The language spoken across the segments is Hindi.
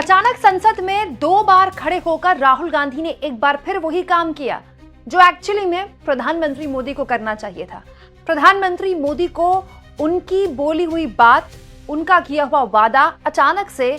अचानक संसद में 2 बार खड़े होकर राहुल गांधी ने एक बार फिर वही काम किया जो एक्चुअली में प्रधानमंत्री मोदी को करना चाहिए था। प्रधानमंत्री मोदी को उनकी बोली हुई बात, उनका किया हुआ वादा अचानक से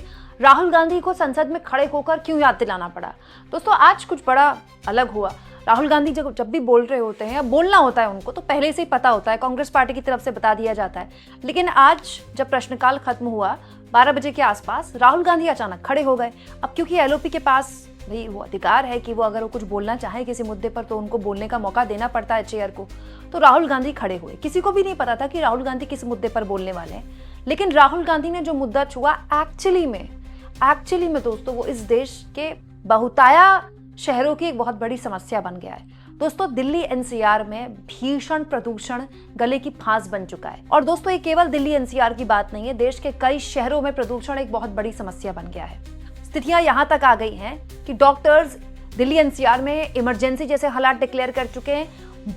राहुल गांधी को संसद में खड़े होकर क्यों याद दिलाना पड़ा। दोस्तों, आज कुछ बड़ा अलग हुआ। राहुल गांधी जब भी बोल रहे होते हैं या बोलना होता है उनको तो पहले से ही पता होता है, कांग्रेस पार्टी की तरफ से बता दिया जाता है। लेकिन आज जब प्रश्नकाल खत्म हुआ 12 बजे के आसपास, राहुल गांधी अचानक खड़े हो गए। अब क्योंकि एलओपी के पास भाई वो अधिकार है कि वो अगर वो कुछ बोलना चाहे किसी मुद्दे पर तो उनको बोलने का मौका देना पड़ता है चेयर को, तो राहुल गांधी खड़े हुए। किसी को भी नहीं पता था कि राहुल गांधी किस मुद्दे पर बोलने वाले हैं, लेकिन राहुल गांधी ने जो मुद्दा छुआ एक्चुअली में दोस्तों वो इस देश के बहुताया शहरों की एक बहुत बड़ी समस्या बन गया है। दोस्तों, दिल्ली एनसीआर में भीषण प्रदूषण गले की फांस बन चुका है। और दोस्तों, ये केवल दिल्ली एनसीआर की बात नहीं है, देश के कई शहरों में प्रदूषण एक बहुत बड़ी समस्या बन गया है। स्थितियां यहां तक आ गई हैं कि डॉक्टर्स दिल्ली एनसीआर में इमरजेंसी जैसे हालात डिक्लेयर कर चुके हैं।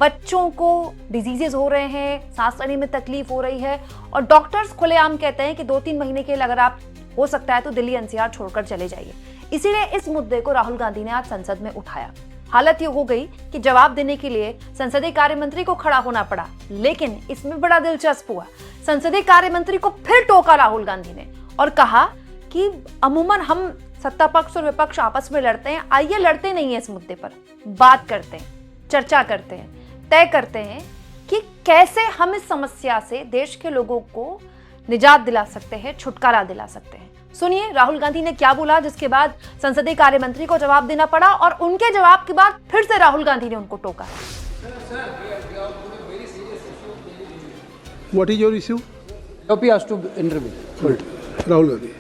बच्चों को डिजीजेस हो रहे हैं, सांस लेने में तकलीफ हो रही है, और डॉक्टर्स खुलेआम कहते हैं कि 2-3 महीने के लिए अगर आप हो सकता है तो दिल्ली एनसीआर छोड़कर चले जाइए। इसीलिए इस मुद्दे को राहुल गांधी ने आज संसद में उठाया। हालत ये हो गई कि जवाब देने के लिए संसदीय कार्य मंत्री को खड़ा होना पड़ा। लेकिन इसमें बड़ा दिलचस्प हुआ, संसदीय कार्य मंत्री को फिर टोका राहुल गांधी ने और कहा कि अमूमन हम सत्ता पक्ष और विपक्ष आपस में लड़ते हैं, आइए लड़ते नहीं है इस मुद्दे पर, बात करते हैं, चर्चा करते हैं, तय करते हैं कि कैसे हम इस समस्या से देश के लोगों को निजात दिला सकते हैं, छुटकारा दिला सकते हैं। सुनिए राहुल गांधी ने क्या बोला, जिसके बाद संसदीय कार्य मंत्री को जवाब देना पड़ा और उनके जवाब के बाद फिर से राहुल गांधी ने उनको टोका। What is your issue? LOP has to intervene. Right. Rahul Gandhi.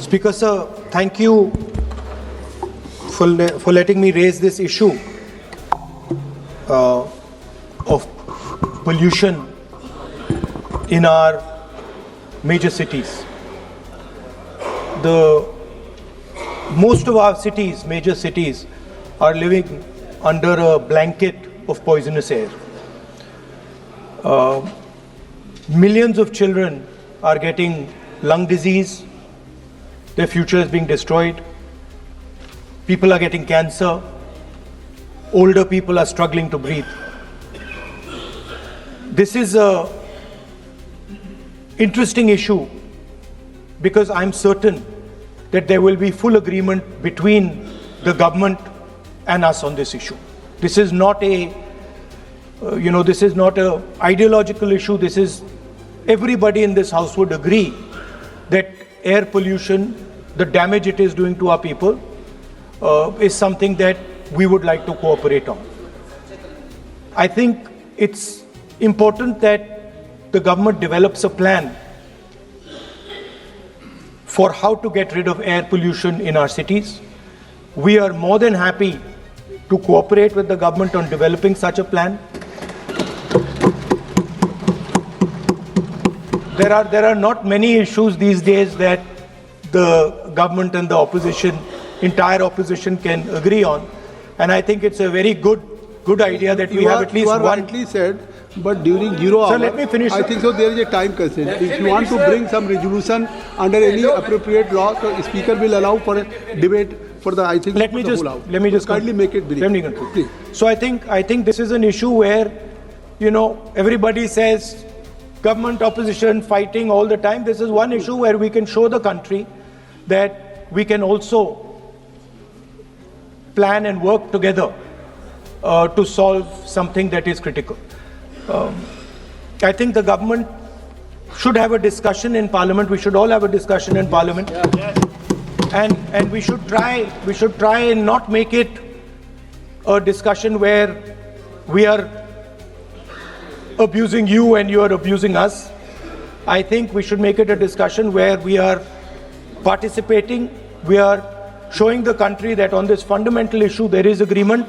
Speaker sir, thank you for letting me raise this issue of pollution in our major cities. Most of our cities, major cities, are living under a blanket of poisonous air. Millions of children are getting lung disease. Their future is being destroyed. People are getting cancer. Older people are struggling to breathe. This is a interesting issue because I'm certain that there will be full agreement between the government and us on this issue. This is not this is not a ideological issue. This is, everybody in this house would agree that air pollution, the damage it is doing to our people, is something that we would like to cooperate on. I think it's important that the government develops a plan for how to get rid of air pollution in our cities. We are more than happy to cooperate with the government on developing such a plan. There are not many issues these days that the government and the opposition, entire opposition, can agree on, and I think it's a very good idea that we have at least one. Rightly said, but during 0 hour, let me finish. I think so there is a time constraint. If you want to bring some resolution under any appropriate law, the speaker will allow for a debate for the, I think, Let me just kindly make it brief. Let me conclude. Please. So I think this is an issue where, everybody says government, opposition, fighting all the time. This is one issue where we can show the country that we can also plan and work together to solve something that is critical. I think the government should have a discussion in Parliament. We should all have a discussion in Parliament, and we should try and not make it a discussion where we are abusing you and you are abusing us. I think we should make it a discussion where we are participating, we are showing the country that on this fundamental issue there is agreement,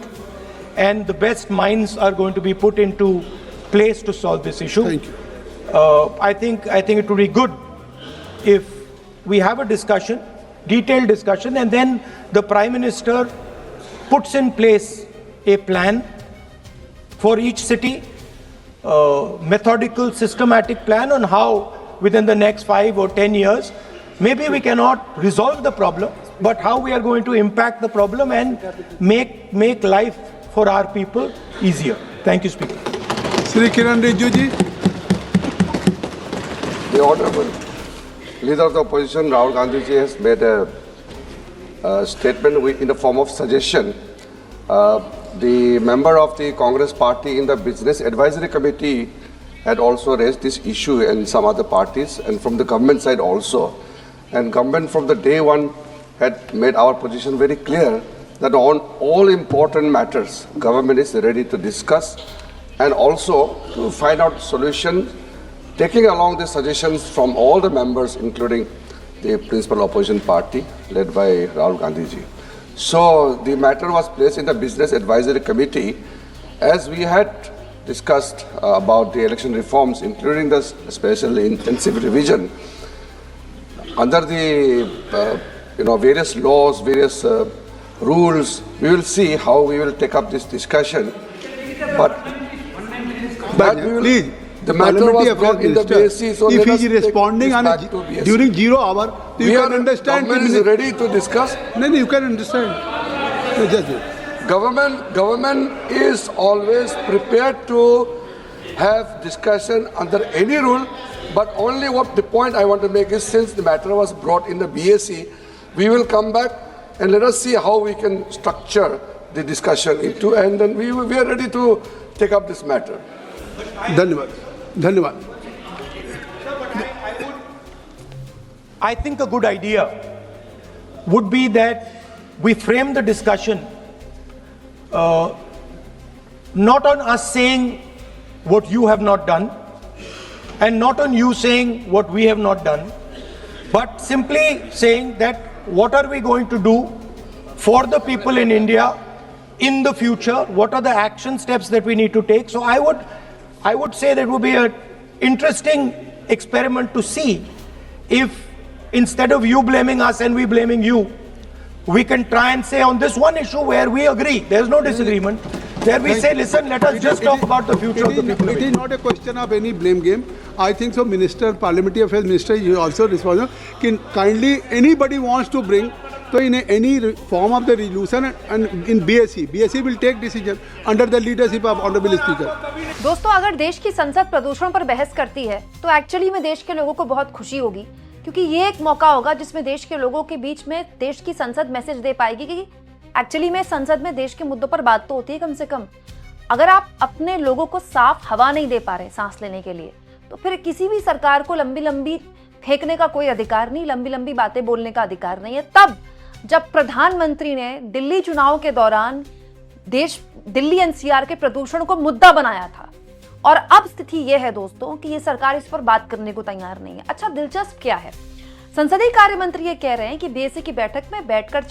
and the best minds are going to be put into place to solve this issue. Thank you. I think it would be good if we have a discussion, detailed discussion, and then the Prime Minister puts in place a plan for each city, methodical, systematic plan on how within the next 5 or 10 years Maybe we cannot resolve the problem, but how we are going to impact the problem and make life for our people easier. Thank you, Speaker. Shri Kiran Rijiju ji. The Honorable Leader of the Opposition, Rahul Gandhi ji, has made a statement in the form of suggestion. The member of the Congress party in the Business Advisory Committee had also raised this issue and some other parties, and from the government side also. And government from the day one had made our position very clear that on all important matters, government is ready to discuss and also to find out solutions, taking along the suggestions from all the members, including the principal opposition party led by Rahul Gandhi ji. So the matter was placed in the Business Advisory Committee as we had discussed about the election reforms, including the special intensive revision. Under the various laws, various rules, we will see how we will take up this discussion. But we will, please, the matter was brought in the Minister, BSc, so if let he us is take responding this on back to BSc. during 0 hour, so you can understand. Government is ready to discuss. No, you can understand. No, just wait. Government is always prepared to have discussion under any rule, but only what the point I want to make is, since the matter was brought in the BSc, we will come back and let us see how we can structure the discussion into, and then we are ready to take up this matter. Dhanyavad. Dhanyavad. I think a good idea would be that we frame the discussion not on us saying what you have not done, and not on you saying what we have not done, but simply saying that what are we going to do for the people in India in the future, what are the action steps that we need to take. So I would say that it would be an interesting experiment to see if, instead of you blaming us and we blaming you, we can try and say on this one issue where we agree, there's no disagreement, there we say, listen, let us just talk about the future of the people. It is not a question of any blame game. I think so. Minister, Parliamentary Affairs Minister, is also responsible. Can kindly anybody wants to bring, so in any form of the resolution and in BSc will take decision under the leadership of Honorable Speaker. दोस्तों, अगर देश की संसद प्रदूषण पर बहस करती है तो एक्चुअली में देश के लोगों को बहुत खुशी होगी, क्योंकि ये एक मौका होगा जिसमें देश के लोगों के बीच में देश की संसद मैसेज दे पाएगी कि एक्चुअली में संसद में देश के मुद्दों पर बात तो होती है कम से कम। अगर आप अपने लोगों को साफ हवा नहीं दे पा रहे सांस लेने के लिए, तो फिर किसी भी सरकार को लंबी लंबी फेंकने का कोई अधिकार नहीं, लंबी लंबी बातें बोलने का अधिकार नहीं है। तब जब प्रधानमंत्री ने दिल्ली चुनाव के दौरान दिल्ली एनसीआर के प्रदूषण को मुद्दा बनाया था, और अब स्थिति यह है दोस्तों कि ये सरकार इस पर बात करने को तैयार नहीं है। अच्छा, दिलचस्प क्या है, संसदीय कार्य मंत्री ये कह रहे हैं कि बीएससी की बैठक में बैठकर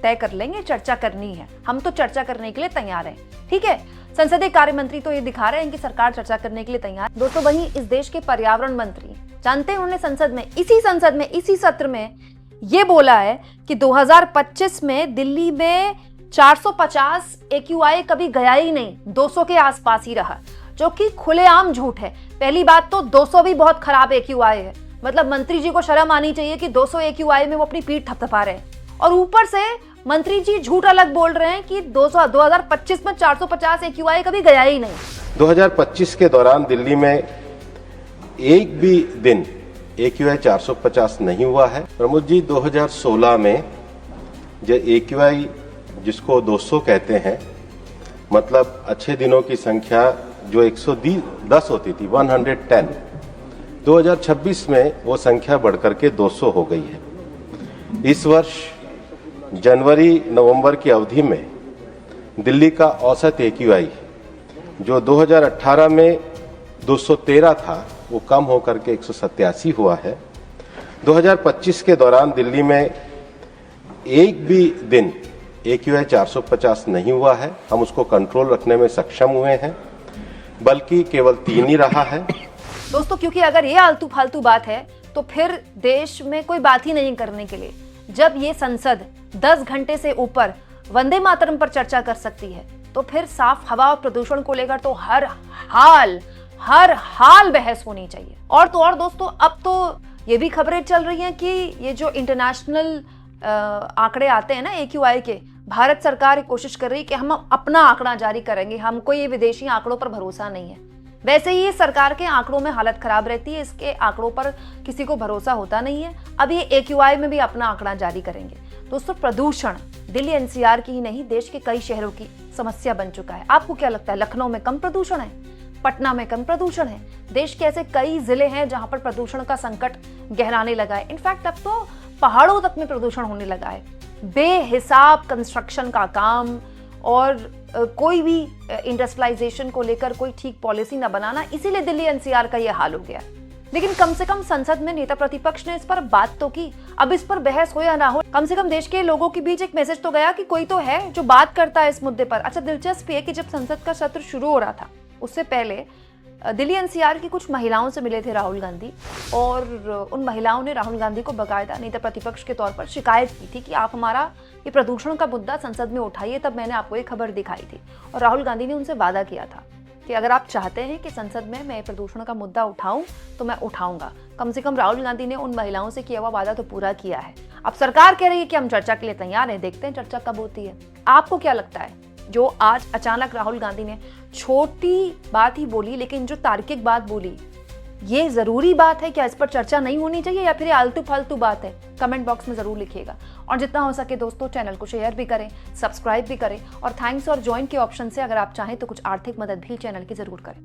तय कर लेंगे, चर्चा करनी है, हम तो चर्चा करने के लिए तैयार हैं। ठीक है, संसदीय कार्य मंत्री तो ये दिखा रहे हैं कि सरकार चर्चा करने के लिए तैयार। दोस्तों, वहीं इस देश के पर्यावरण मंत्री जानते हैं, उन्होंने संसद में इसी सत्र में ये बोला है कि 2025 में दिल्ली में 450 AQI कभी गया ही नहीं, 200 के आसपास ही रहा, जो कि खुलेआम झूठ है। पहली बात तो 200 भी बहुत खराब AQI है, मतलब मंत्री जी को शर्म आनी चाहिए कि 200 AQI में वो अपनी पीठ थपथपा रहे हैं, और ऊपर से मंत्री जी झूठ अलग बोल रहे हैं कि 2025 में 450 AQI कभी गया ही नहीं। 2025 के दौरान दिल्ली में एक भी दिन AQI 450 नहीं हुआ है। प्रमोद जी, 2016 में जो AQI जिसको 200 कहते हैं, मतलब अच्छे दिनों की संख्या जो 110 होती थी, 110, 2026 में वो संख्या बढ़कर के 200 हो गई है। इस वर्ष जनवरी नवंबर की अवधि में दिल्ली का औसत AQI जो 2018 में 213 था, वो कम होकर के 187 हुआ है। 2025 के दौरान दिल्ली में एक भी दिन AQI 450 नहीं हुआ है। हम उसको कंट्रोल रखने में सक्षम हुए हैं, बल्कि केवल 3 ही रहा है। दोस्तों, क्योंकि अगर ये आलतू फालतू बात है तो फिर देश में कोई बात ही नहीं करने के लिए। जब ये संसद 10 घंटे से ऊपर वंदे मातरम पर चर्चा कर सकती है, तो फिर साफ हवा और प्रदूषण को लेकर तो हर हाल बहस होनी चाहिए। और तो और दोस्तों, अब तो ये भी खबरें चल रही हैं कि ये जो इंटरनेशनल आंकड़े आते हैं ना AQI के, भारत सरकार कोशिश कर रही है कि हम अपना आंकड़ा जारी करेंगे, हमको ये विदेशी आंकड़ों पर भरोसा नहीं है। वैसे ही सरकार के आंकड़ों में हालत खराब रहती है, इसके आंकड़ों पर किसी को भरोसा होता नहीं है। अब ये AQI में भी अपना आंकड़ा जारी करेंगे। दोस्तों, प्रदूषण दिल्ली NCR की ही नहीं, देश के कई शहरों की समस्या बन चुका है। आपको क्या लगता है, लखनऊ में कम प्रदूषण है, पटना में कम प्रदूषण है? देश के ऐसे कई जिले हैं जहां पर प्रदूषण का संकट गहराने लगा है। इनफैक्ट अब तो पहाड़ों तक में प्रदूषण होने लगा है। बेहिसाब कंस्ट्रक्शन का काम और कोई भी इंडस्ट्रियलाइजेशन को लेकर कोई ठीक पॉलिसी न बनाना, इसीलिए दिल्ली NCR का यह हाल हो गया। लेकिन कम से कम संसद में नेता प्रतिपक्ष ने इस पर बात तो की। अब इस पर बहस हो या ना हो, कम से कम देश के लोगों के बीच एक मैसेज तो गया कि कोई तो है जो बात करता है इस मुद्दे पर। अच्छा, दिलचस्प है कि जब संसद का सत्र शुरू हो रहा था, उससे पहले दिल्ली NCR की कुछ महिलाओं से मिले थे राहुल गांधी, और उन महिलाओं ने राहुल गांधी को बाकायदा नेता प्रतिपक्ष के तौर पर शिकायत की थी कि आप हमारा ये प्रदूषण का मुद्दा संसद में उठाइए। तब मैंने आपको ये खबर दिखाई थी और राहुल गांधी ने उनसे वादा किया था कि अगर आप चाहते हैं कि संसद में मैं प्रदूषण का मुद्दा उठाऊं तो मैं उठाऊंगा। कम से कम राहुल गांधी ने उन महिलाओं से किया हुआ वादा तो पूरा किया है। अब सरकार कह रही है कि हम चर्चा के लिए तैयार हैं, देखते हैं चर्चा कब होती है। आपको क्या लगता है, जो आज अचानक राहुल गांधी ने छोटी बात ही बोली लेकिन जो तार्किक बात बोली, ये जरूरी बात है? क्या इस पर चर्चा नहीं होनी चाहिए या फिर ये आलतू फालतू बात है? कमेंट बॉक्स में जरूर लिखिएगा। और जितना हो सके दोस्तों, चैनल को शेयर भी करें, सब्सक्राइब भी करें, और थैंक्स और ज्वाइन के ऑप्शन से अगर आप चाहें तो कुछ आर्थिक मदद भी चैनल की जरूर करें।